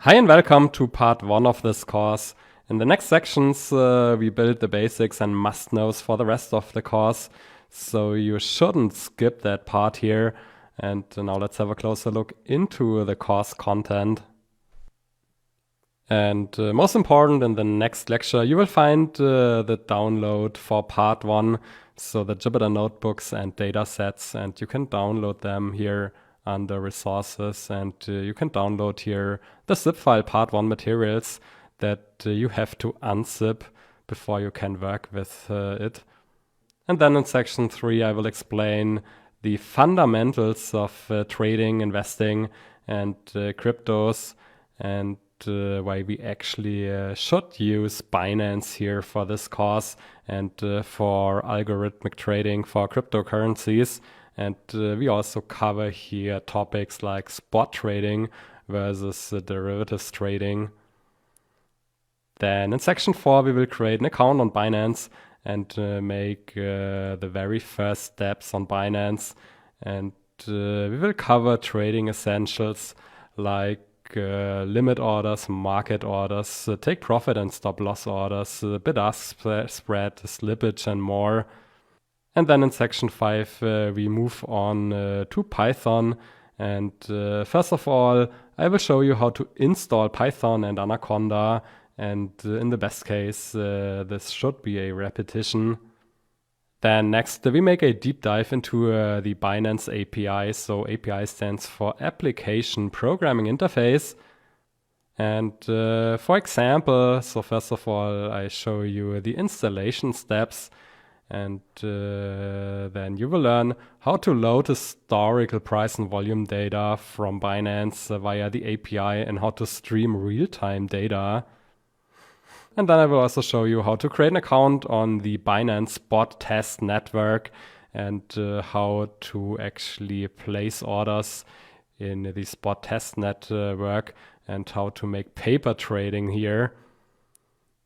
Hi and welcome to part 1 of this course. In the next sections we build the basics and must-knows for the rest of the course, so you shouldn't skip that part here. And now let's have a closer look into the course content. And most important, in the next lecture you will find the download for part 1, so the Jupyter Notebooks and datasets, and you can download them here under resources, and you can download here the zip file part 1 materials that you have to unzip before you can work with it. And then in section 3 I will explain the fundamentals of trading, investing and cryptos, and why we actually should use Binance here for this course and for algorithmic trading for cryptocurrencies. And we also cover here topics like spot trading versus derivatives trading. Then in section 4 we will create an account on Binance and make the very first steps on Binance. And we will cover trading essentials like limit orders, market orders, take profit and stop loss orders, bid-ask spread, slippage and more. And then in section 5 we move on to Python, and first of all I will show you how to install Python and Anaconda, and in the best case this should be a repetition. Then next we make a deep dive into the Binance API, so API stands for Application Programming Interface. And for example, so first of all I show you the installation steps. And then you will learn how to load historical price and volume data from Binance via the API, and how to stream real-time data. And then I will also show you how to create an account on the Binance Spot Test Network, and how to actually place orders in the Spot Test Network, and how to make paper trading here.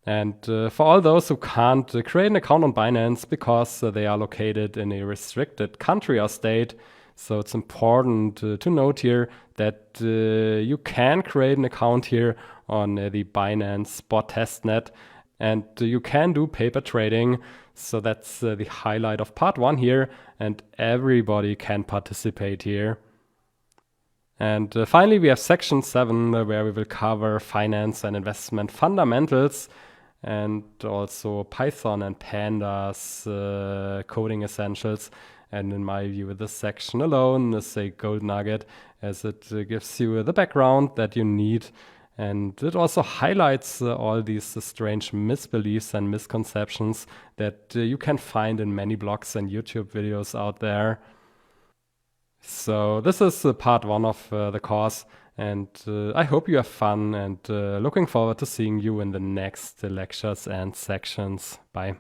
And for all those who can't create an account on Binance because they are located in a restricted country or state, so it's important to note here that you can create an account here on the Binance Spot Testnet, and you can do paper trading. So that's the highlight of part 1 here, and everybody can participate here. And finally we have section 7 where we will cover finance and investment fundamentals, and also Python and Pandas coding essentials. And in my view this section alone is a gold nugget, as it gives you the background that you need, and it also highlights all these strange misbeliefs and misconceptions that you can find in many blogs and YouTube videos out there. So this is part 1 of the course, and I hope you have fun, and looking forward to seeing you in the next lectures and sections. Bye.